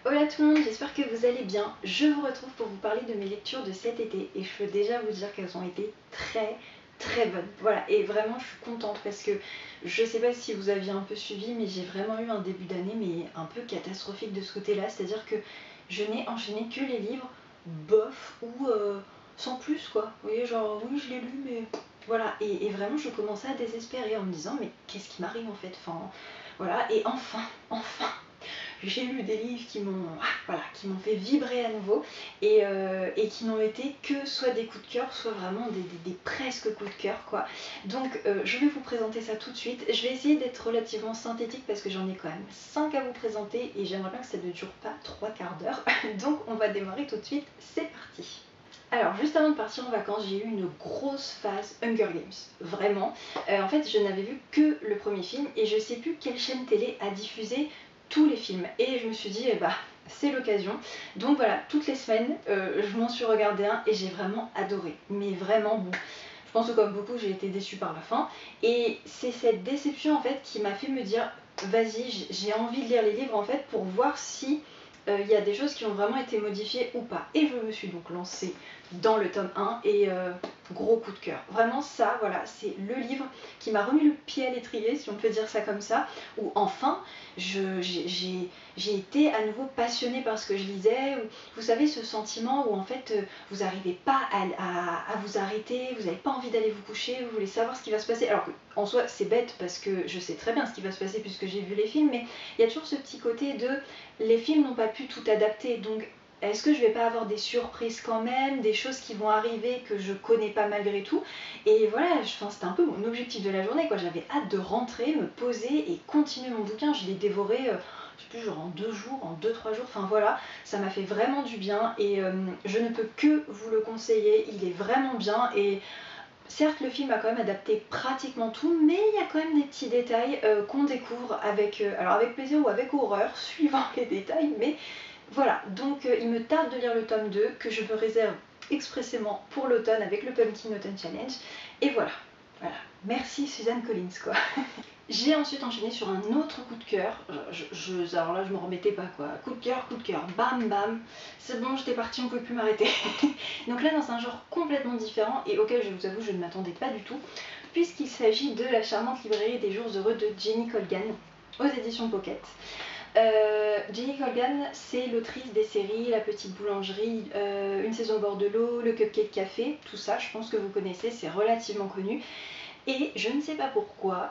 Hola tout le monde, j'espère que vous allez bien. Je vous retrouve pour vous parler de mes lectures de cet été et je peux déjà vous dire qu'elles ont été très bonnes. Voilà, et vraiment je suis contente parce que je sais pas si vous aviez un peu suivi, mais j'ai vraiment eu un début d'année mais un peu catastrophique de ce côté-là, c'est-à-dire que je n'ai enchaîné que les livres bof ou sans plus quoi. Vous voyez, genre oui je l'ai lu mais voilà, et vraiment je commençais à désespérer en me disant mais qu'est-ce qui m'arrive en fait, enfin voilà, et enfin j'ai lu des livres qui m'ont voilà, qui m'ont fait vibrer à nouveau et qui n'ont été que soit des coups de cœur, soit vraiment des presque coups de cœur quoi. Donc je vais vous présenter ça tout de suite. Je vais essayer d'être relativement synthétique parce que j'en ai quand même 5 à vous présenter et j'aimerais bien que ça ne dure pas 3 quarts d'heure. Donc on va démarrer tout de suite, c'est parti. Alors juste avant de partir en vacances, j'ai eu une grosse phase Hunger Games, vraiment. En fait je n'avais vu que le premier film et je sais plus quelle chaîne télé a diffusé tous les films. Et je me suis dit, bah c'est l'occasion. Donc voilà, toutes les semaines, je m'en suis regardé un et j'ai vraiment adoré. Mais vraiment, bon, je pense que comme beaucoup, j'ai été déçue par la fin. Et c'est cette déception en fait qui m'a fait me dire, vas-y, j'ai envie de lire les livres en fait pour voir si il y a des choses qui ont vraiment été modifiées ou pas. Et je me suis donc lancée dans le tome 1 et gros coup de cœur. Vraiment ça, voilà, c'est le livre qui m'a remis le pied à l'étrier, si on peut dire ça comme ça, où enfin j'ai été à nouveau passionnée par ce que je lisais. Vous savez, ce sentiment où en fait vous n'arrivez pas à vous arrêter, vous n'avez pas envie d'aller vous coucher, vous voulez savoir ce qui va se passer. Alors qu'en soi c'est bête parce que je sais très bien ce qui va se passer puisque j'ai vu les films, mais il y a toujours ce petit côté de les films n'ont pas pu tout adapter, donc est-ce que je vais pas avoir des surprises quand même, des choses qui vont arriver que je connais pas malgré tout. Et voilà, c'était un peu mon objectif de la journée quoi. J'avais hâte de rentrer, me poser et continuer mon bouquin. Je l'ai dévoré, je sais plus, genre en 2 jours, en 2-3 jours, enfin voilà, ça m'a fait vraiment du bien et je ne peux que vous le conseiller, il est vraiment bien. Et certes, le film a quand même adapté pratiquement tout, mais il y a quand même des petits détails qu'on découvre avec, alors avec plaisir ou avec horreur, suivant les détails, mais voilà. Donc il me tarde de lire le tome 2, que je me réserve expressément pour l'automne avec le Pumpkin Autumn Challenge, et voilà. Voilà. Merci Suzanne Collins quoi. J'ai ensuite enchaîné sur un autre coup de cœur. Alors là, je me remettais pas quoi. Coup de cœur, bam bam. C'est bon, j'étais partie, on ne pouvait plus m'arrêter. Donc là, dans un genre complètement différent et auquel je vous avoue, je ne m'attendais pas du tout, puisqu'il s'agit de La charmante librairie des jours heureux de Jenny Colgan aux éditions Pocket. Jenny Colgan, c'est l'autrice des séries La Petite Boulangerie, Une saison au bord de l'eau, Le Cupcake Café, tout ça, je pense que vous connaissez, c'est relativement connu. Et je ne sais pas pourquoi,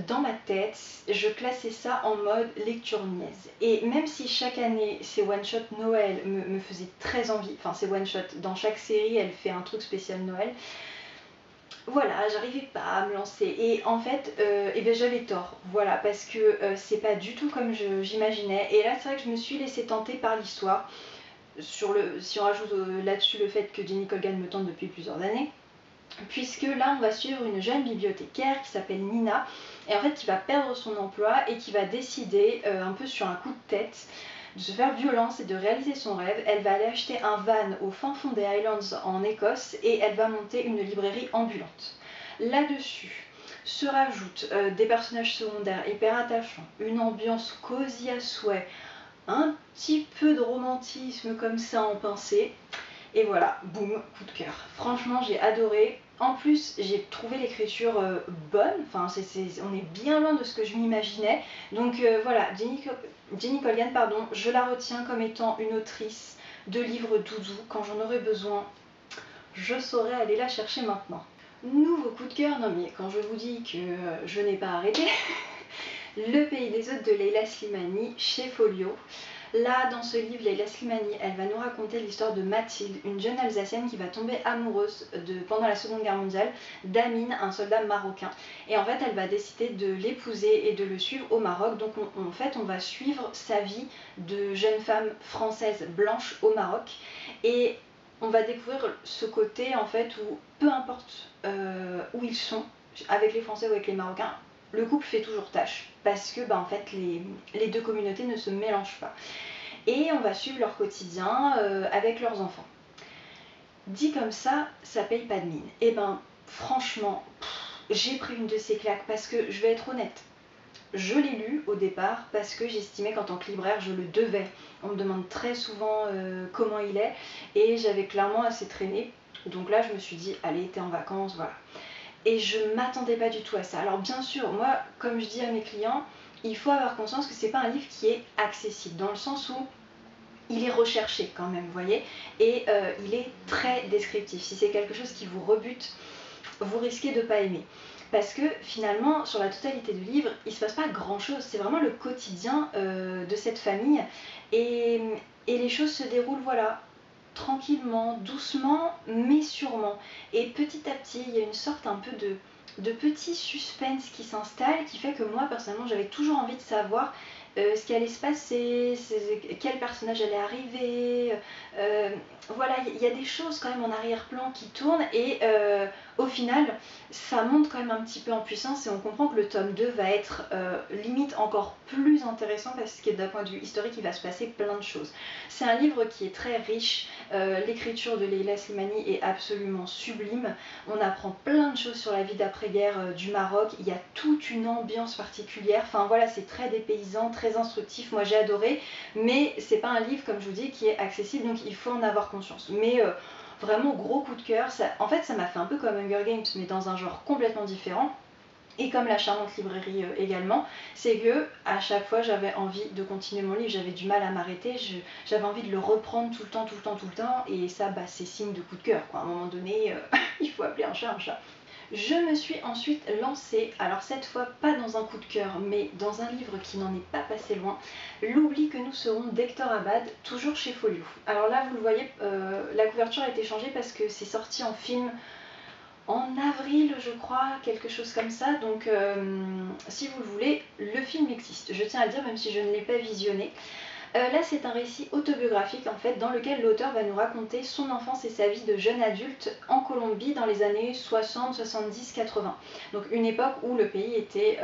dans ma tête, je classais ça en mode lecture niaise. Et même si chaque année, ces one-shot Noël me faisaient très envie, enfin ces one-shot, dans chaque série, elle fait un truc spécial Noël, voilà, j'arrivais pas à me lancer. Et en fait, eh ben, j'avais tort, voilà, parce que c'est pas du tout comme j'imaginais. Et là, c'est vrai que je me suis laissée tenter par l'histoire. Si on rajoute là-dessus le fait que Jenny Colgan me tente depuis plusieurs années, puisque là on va suivre une jeune bibliothécaire qui s'appelle Nina et en fait qui va perdre son emploi et qui va décider un peu sur un coup de tête de se faire violence et de réaliser son rêve. Elle va aller acheter un van au fin fond des Highlands en Écosse et elle va monter une librairie ambulante. Là-dessus se rajoutent des personnages secondaires hyper attachants, une ambiance cosy à souhait, un petit peu de romantisme comme ça en pincée. Et voilà, boum, coup de cœur. Franchement, j'ai adoré. En plus, j'ai trouvé l'écriture bonne. Enfin, on est bien loin de ce que je m'imaginais. Donc voilà, Jenny Colgan, pardon, je la retiens comme étant une autrice de livres doudou. Quand j'en aurai besoin, je saurai aller la chercher maintenant. Nouveau coup de cœur, non mais quand je vous dis que je n'ai pas arrêté, Le pays des autres de Leila Slimani chez Folio. Là, dans ce livre, Leila Slimani, elle va nous raconter l'histoire de Mathilde, une jeune Alsacienne qui va tomber amoureuse pendant la Seconde Guerre mondiale d'Amin, un soldat marocain. Et en fait, elle va décider de l'épouser et de le suivre au Maroc. Donc en fait, on va suivre sa vie de jeune femme française blanche au Maroc. Et on va découvrir ce côté en fait où peu importe où ils sont, avec les Français ou avec les Marocains, le couple fait toujours tâche parce que en fait les deux communautés ne se mélangent pas. Et on va suivre leur quotidien avec leurs enfants. Dit comme ça paye pas de mine. Et franchement, j'ai pris une de ces claques parce que je vais être honnête. je l'ai lu au départ parce que j'estimais qu'en tant que libraire je le devais. On me demande très souvent comment il est et j'avais clairement assez traîné. Donc là je me suis dit allez, t'es en vacances, voilà. Et je m'attendais pas du tout à ça. Alors bien sûr, moi comme je dis à mes clients, il faut avoir conscience que c'est pas un livre qui est accessible, dans le sens où il est recherché quand même, vous voyez, et il est très descriptif. Si c'est quelque chose qui vous rebute, vous risquez de ne pas aimer. Parce que finalement, sur la totalité du livre, il ne se passe pas grand-chose. C'est vraiment le quotidien de cette famille. Et, et les choses se déroulent, voilà, tranquillement, doucement, mais sûrement. Et petit à petit, il y a une sorte un peu de petit suspense qui s'installe, qui fait que moi, personnellement, j'avais toujours envie de savoir ce qui allait se passer, quel personnage allait arriver. Voilà, il y a des choses quand même en arrière-plan qui tournent et au final, ça monte quand même un petit peu en puissance et on comprend que le tome 2 va être limite encore plus intéressant parce que d'un point de vue historique, il va se passer plein de choses. C'est un livre qui est très riche, l'écriture de Leila Slimani est absolument sublime, on apprend plein de choses sur la vie d'après-guerre du Maroc, il y a toute une ambiance particulière, enfin voilà, c'est très dépaysant, très instructif, moi j'ai adoré, mais c'est pas un livre, comme je vous dis, qui est accessible, donc il faut en avoir conscience. Mais vraiment gros coup de cœur, en fait ça m'a fait un peu comme Hunger Games, mais dans un genre complètement différent. Et comme la charmante librairie également, c'est que à chaque fois j'avais envie de continuer mon livre, j'avais du mal à m'arrêter, j'avais envie de le reprendre tout le temps, tout le temps, tout le temps, et ça c'est signe de coup de cœur, quoi. À un moment donné, il faut appeler un chat un chat. Je me suis ensuite lancée, alors cette fois pas dans un coup de cœur, mais dans un livre qui n'en est pas passé loin, L'oubli que nous serons d'Hector Abad, toujours chez Folio. Alors là vous le voyez, la couverture a été changée parce que c'est sorti en film en avril je crois, quelque chose comme ça, donc si vous le voulez, le film existe, je tiens à le dire même si je ne l'ai pas visionné. Là c'est un récit autobiographique en fait dans lequel l'auteur va nous raconter son enfance et sa vie de jeune adulte en Colombie dans les années 60, 70, 80. Donc une époque où le pays était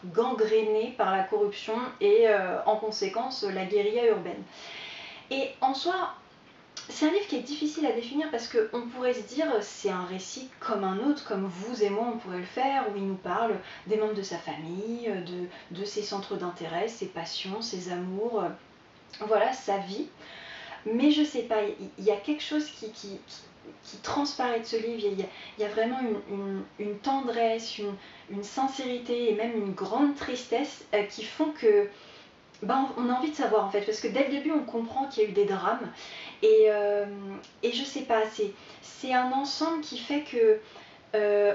gangréné par la corruption et en conséquence la guérilla urbaine. Et en soi, c'est un livre qui est difficile à définir parce qu'on pourrait se dire c'est un récit comme un autre, comme vous et moi on pourrait le faire, où il nous parle des membres de sa famille, de ses centres d'intérêt, ses passions, ses amours, voilà, sa vie. Mais je sais pas, il y a quelque chose qui transparaît de ce livre, il y a vraiment une tendresse, une sincérité et même une grande tristesse qui font que on a envie de savoir en fait, parce que dès le début on comprend qu'il y a eu des drames et je sais pas, c'est un ensemble qui fait que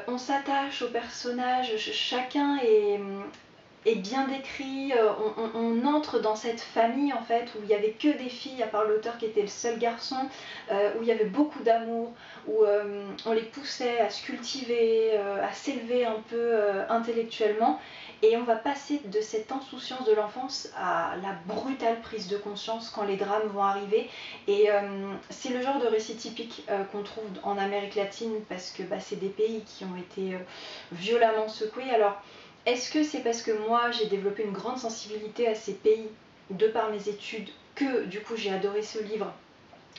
on s'attache aux personnages, chacun est bien décrit, on entre dans cette famille en fait où il n'y avait que des filles à part l'auteur qui était le seul garçon, où il y avait beaucoup d'amour, où on les poussait à se cultiver, à s'élever un peu intellectuellement. Et on va passer de cette insouciance de l'enfance à la brutale prise de conscience quand les drames vont arriver. Et c'est le genre de récit typique qu'on trouve en Amérique latine parce que c'est des pays qui ont été violemment secoués. Alors, est-ce que c'est parce que moi j'ai développé une grande sensibilité à ces pays de par mes études que du coup j'ai adoré ce livre?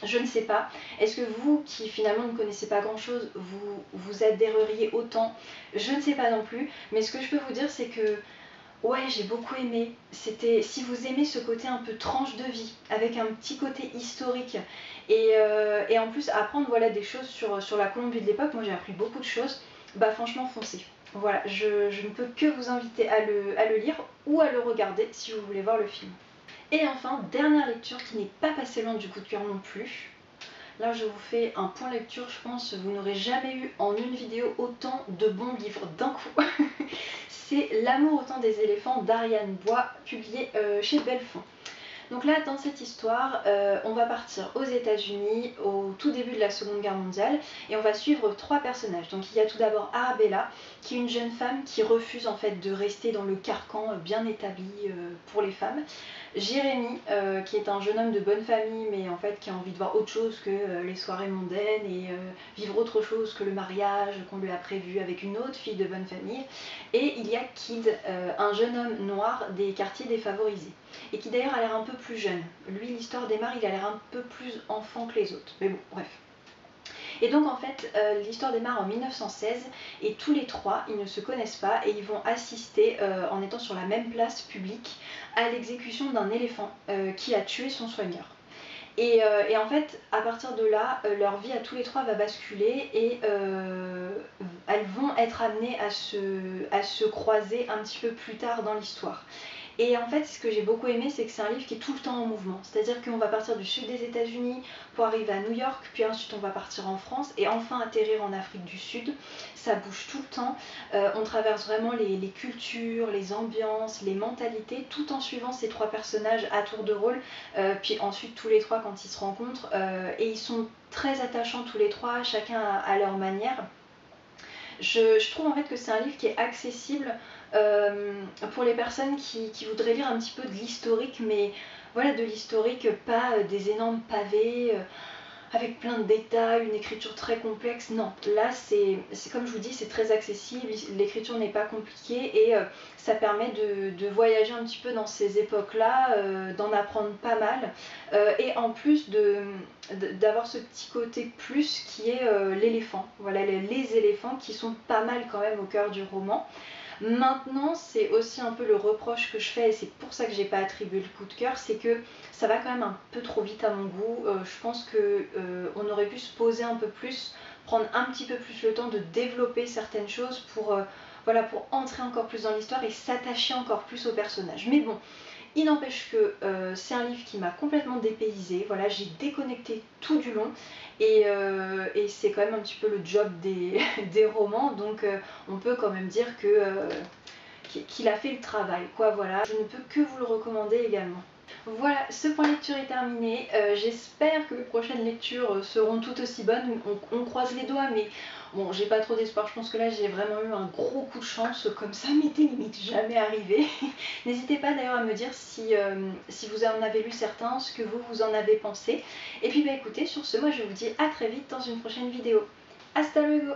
Je ne sais pas. Est-ce que vous, qui finalement ne connaissez pas grand-chose, vous adhéreriez autant? Je ne sais pas non plus. Mais ce que je peux vous dire, c'est que ouais, j'ai beaucoup aimé. C'était, si vous aimez ce côté un peu tranche de vie, avec un petit côté historique, et en plus apprendre voilà, des choses sur la Colombie de l'époque, moi j'ai appris beaucoup de choses, franchement foncez. Voilà, je ne peux que vous inviter à le lire ou à le regarder si vous voulez voir le film. Et enfin, dernière lecture qui n'est pas passée loin du coup de cœur non plus. Là, je vous fais un point lecture, je pense que vous n'aurez jamais eu en une vidéo autant de bons livres d'un coup. C'est L'amour au temps des éléphants d'Ariane Bois, publié chez Belfond. Donc là, dans cette histoire, on va partir aux États-Unis au tout début de la Seconde Guerre mondiale et on va suivre trois personnages. Donc il y a tout d'abord Arabella, qui est une jeune femme qui refuse en fait de rester dans le carcan bien établi pour les femmes. Jérémy, qui est un jeune homme de bonne famille, mais en fait qui a envie de voir autre chose que les soirées mondaines et vivre autre chose que le mariage qu'on lui a prévu avec une autre fille de bonne famille. Et il y a Kid, un jeune homme noir des quartiers défavorisés, et qui d'ailleurs a l'air un peu plus jeune. Lui, l'histoire démarre, il a l'air un peu plus enfant que les autres. Mais bon, bref. Et donc en fait l'histoire démarre en 1916 et tous les trois ils ne se connaissent pas et ils vont assister en étant sur la même place publique à l'exécution d'un éléphant qui a tué son soigneur. Et en fait, à partir de là, leur vie à tous les trois va basculer et elles vont être amenées à se croiser un petit peu plus tard dans l'histoire. Et en fait, ce que j'ai beaucoup aimé, c'est que c'est un livre qui est tout le temps en mouvement. C'est-à-dire qu'on va partir du sud des États-Unis pour arriver à New York, puis ensuite on va partir en France et enfin atterrir en Afrique du Sud. Ça bouge tout le temps. On traverse vraiment les cultures, les ambiances, les mentalités, tout en suivant ces trois personnages à tour de rôle. Puis ensuite, tous les trois, quand ils se rencontrent, et ils sont très attachants tous les trois, chacun à leur manière. Je trouve en fait que c'est un livre qui est accessible pour les personnes qui voudraient lire un petit peu de l'historique, mais voilà, de l'historique, pas des énormes pavés avec plein de détails, une écriture très complexe. Non, là c'est comme je vous dis, c'est très accessible, l'écriture n'est pas compliquée et ça permet de voyager un petit peu dans ces époques-là, d'en apprendre pas mal et en plus d'avoir ce petit côté plus qui est l'éléphant. Voilà, les éléphants qui sont pas mal quand même au cœur du roman. Maintenant, c'est aussi un peu le reproche que je fais, et c'est pour ça que j'ai pas attribué le coup de cœur, c'est que ça va quand même un peu trop vite à mon goût. Je pense que on aurait pu se poser un peu plus, prendre un petit peu plus le temps de développer certaines choses pour, voilà, pour entrer encore plus dans l'histoire et s'attacher encore plus aux personnages. Mais bon, il n'empêche que c'est un livre qui m'a complètement dépaysée. Voilà, j'ai déconnecté tout du long et c'est quand même un petit peu le job des romans, donc on peut quand même dire qu'il a fait le travail, quoi. Voilà, je ne peux que vous le recommander également. Voilà, ce point lecture est terminé. J'espère que les prochaines lectures seront tout aussi bonnes. On croise les doigts, mais bon, j'ai pas trop d'espoir. Je pense que là, j'ai vraiment eu un gros coup de chance. Comme ça m'était limite jamais arrivé. N'hésitez pas d'ailleurs à me dire si vous en avez lu certains, ce que vous en avez pensé. Et puis, bah écoutez, sur ce, moi je vous dis à très vite dans une prochaine vidéo. Hasta luego!